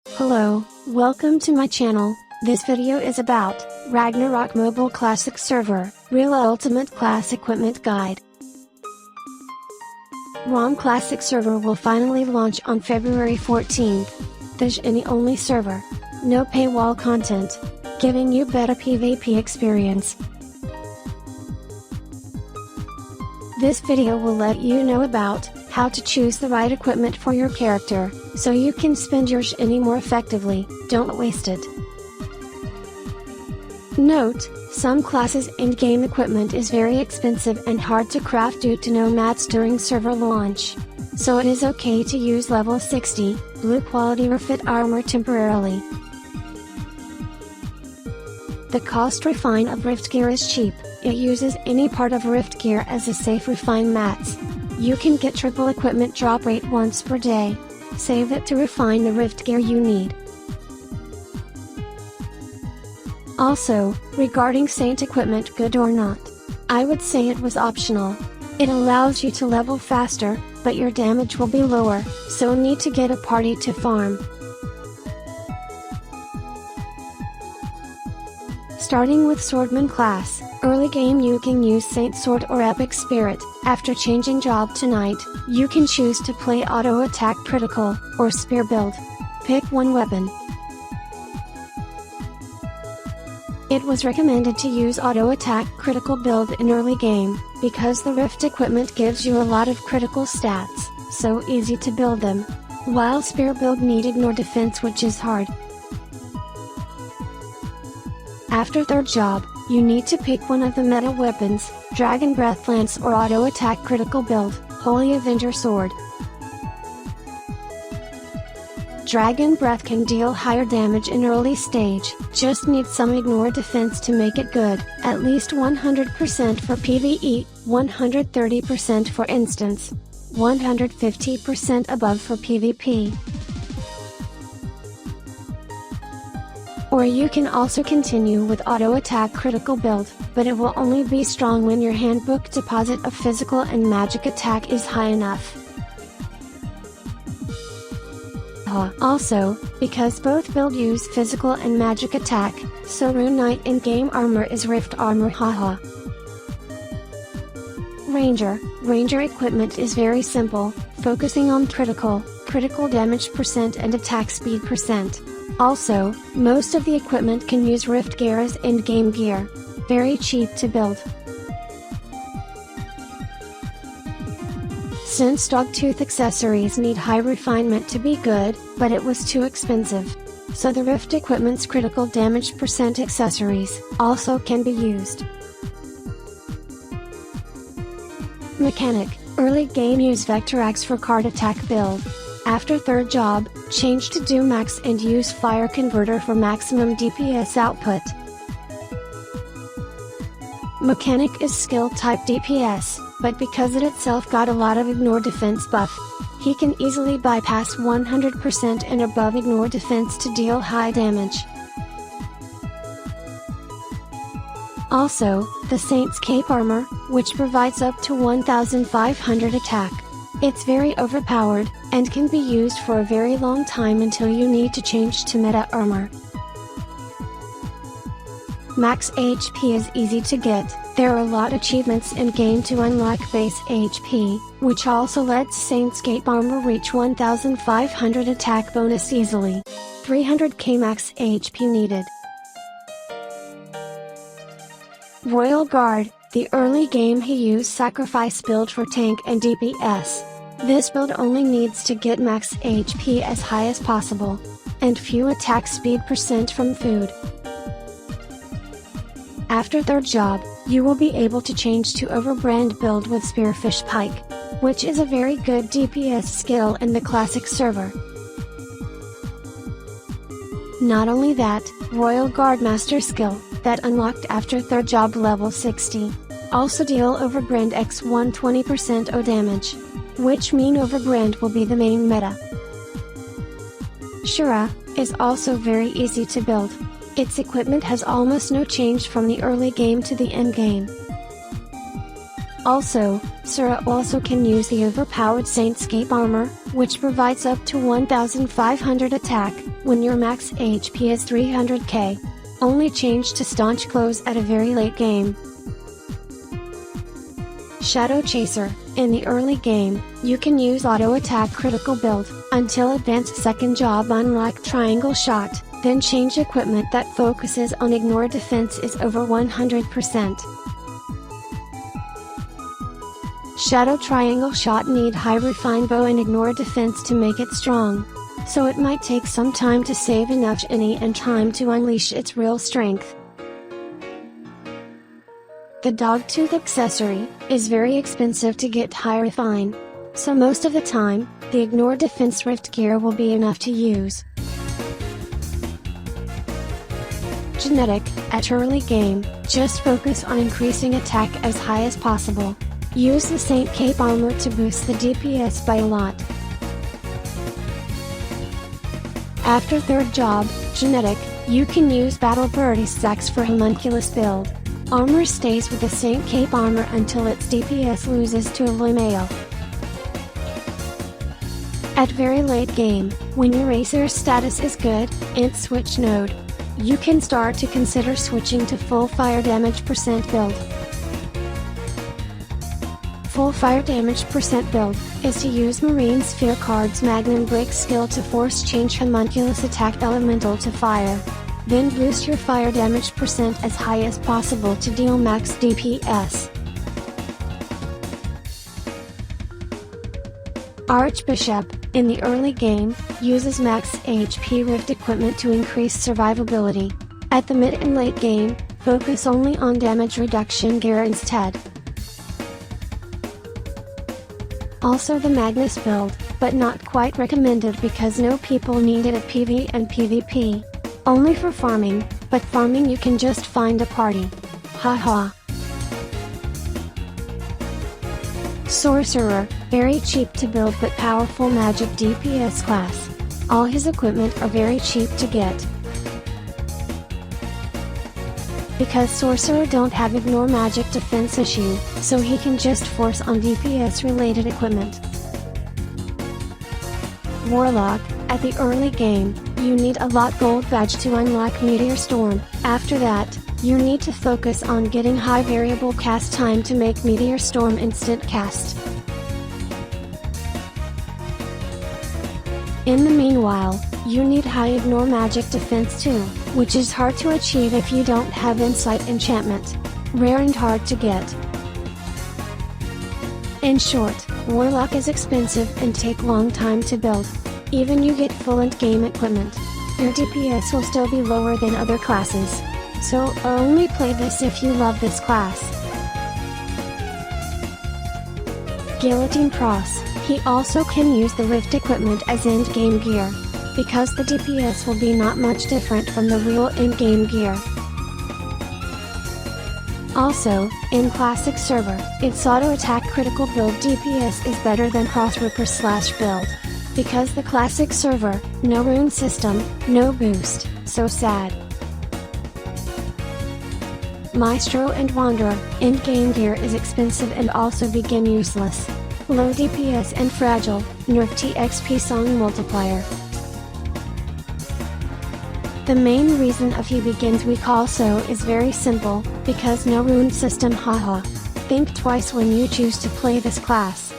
Hello, welcome to my channel. This video is about Ragnarok Mobile Classic Server, Real Ultimate Class Equipment Guide. ROM Classic Server will finally launch on February 14th. The only server. No paywall content. Giving you better PvP experience. This video will let you know about how to choose the right equipment for your character, so you can spend your shiny more effectively. Don't waste it. Note, some classes and game equipment is very expensive and hard to craft due to no mats during server launch. So it is okay to use level 60, blue quality refit armor temporarily. The cost refine of Rift Gear is cheap. It uses any part of Rift Gear as a safe refine mats. You can get triple equipment drop rate once per day. Save it to refine the Rift Gear you need. Also, regarding Saint equipment good or not, I would say it was optional. It allows you to level faster, but your damage will be lower, so need to get a party to farm. Starting with Swordman class, early game you can use Saint Sword or Epic Spirit. After changing job tonight, you can choose to play auto attack critical, or spear build. Pick one weapon. It was recommended to use auto attack critical build in early game, because the Rift equipment gives you a lot of critical stats, so easy to build them. While spear build needed more defense, which is hard. After third job, you need to pick one of the meta weapons, Dragon Breath Lance or auto attack critical build, Holy Avenger Sword. Dragon Breath can deal higher damage in early stage, just need some ignore defense to make it good, at least 100% for PvE, 130% for instance, 150% above for PvP. Or you can also continue with auto attack critical build, but it will only be strong when your handbook deposit of physical and magic attack is high enough. Also, because both build use physical and magic attack, so Rune Knight in-game armor is Rift armor haha. Ranger equipment is very simple, focusing on critical damage percent and attack speed percent. Also, most of the equipment can use Rift Gear as in-game gear. Very cheap to build. Since Dogtooth accessories need high refinement to be good, but it was too expensive. So the Rift equipment's critical damage percent accessories also can be used. Mechanic, early game use Vector Axe for card attack build. After third job, change to do max and use Fire Converter for maximum DPS output. Mechanic is skill type DPS, but because it itself got a lot of ignore defense buff, he can easily bypass 100% and above ignore defense to deal high damage. Also, the Saint's Cape armor, which provides up to 1500 attack. It's very overpowered, and can be used for a very long time until you need to change to meta armor. Max HP is easy to get. There are a lot of achievements in game to unlock base HP, which also lets Saint's Cape armor reach 1500 attack bonus easily. 300k max HP needed. Royal Guard, the early game he used sacrifice build for tank and DPS. This build only needs to get max HP as high as possible, and few attack speed percent from food. After third job, you will be able to change to Overbrand build with Spearfish Pike, which is a very good DPS skill in the classic server. Not only that, Royal Guard Master skill, that unlocked after third job level 60, also deal Overbrand x 120% O damage, which mean Overbrand will be the main meta. Shura is also very easy to build. Its equipment has almost no change from the early game to the end game. Also, Shura also can use the overpowered Saintscape armor, which provides up to 1500 attack, when your max HP is 300k. Only change to staunch close at a very late game. Shadow Chaser. In the early game, you can use auto attack critical build, until advanced second job unlock triangle shot, then change equipment that focuses on ignore defense is over 100%. Shadow Triangle Shot need high refine bow and ignore defense to make it strong. So it might take some time to save enough any and time to unleash its real strength. The Dogtooth accessory is very expensive to get high refine. So most of the time, the ignore defense rift gear will be enough to use. Genetic. At early game, just focus on increasing attack as high as possible. Use the Saint Cape armor to boost the DPS by a lot. After third job, Genetic, you can use Battle Birdie's Axe for homunculus build. Armor stays with the Saint Cape armor until its DPS loses to a Lumail. At very late game, when your Racer status is good, int switch node. You can start to consider switching to full fire damage percent build. Full fire damage percent build is to use Marine Sphere card's Magnum Break skill to force change homunculus attack elemental to fire. Then boost your fire damage percent as high as possible to deal max DPS. Archbishop, in the early game, uses max HP rift equipment to increase survivability. At the mid and late game, focus only on damage reduction gear instead. Also the Magnus build, but not quite recommended because no people need it at PV and PvP. Only for farming, but farming you can just find a party. Haha. Sorcerer, very cheap to build but powerful magic DPS class. All his equipment are very cheap to get. Because Sorcerer don't have ignore magic defense issue, so he can just force on DPS related equipment. Warlock, at the early game, you need a lot gold badge to unlock Meteor Storm. After that, you need to focus on getting high variable cast time to make Meteor Storm instant cast. In the meanwhile, you need high ignore magic defense too, which is hard to achieve if you don't have insight enchantment. Rare and hard to get. In short, Warlock is expensive and take long time to build. Even you get full end game equipment, your DPS will still be lower than other classes. So only play this if you love this class. Guillotine Cross, he also can use the rift equipment as end game gear, because the DPS will be not much different from the real end game gear. Also, in Classic server, its auto attack critical build DPS is better than Cross Ripper / build. Because the Classic server, no rune system, no boost, so sad. Maestro and Wanderer, end-game gear is expensive and also begin useless. Low DPS and fragile, nerf TXP song multiplier. The main reason of he begins weak also is very simple, because no rune system haha. Think twice when you choose to play this class.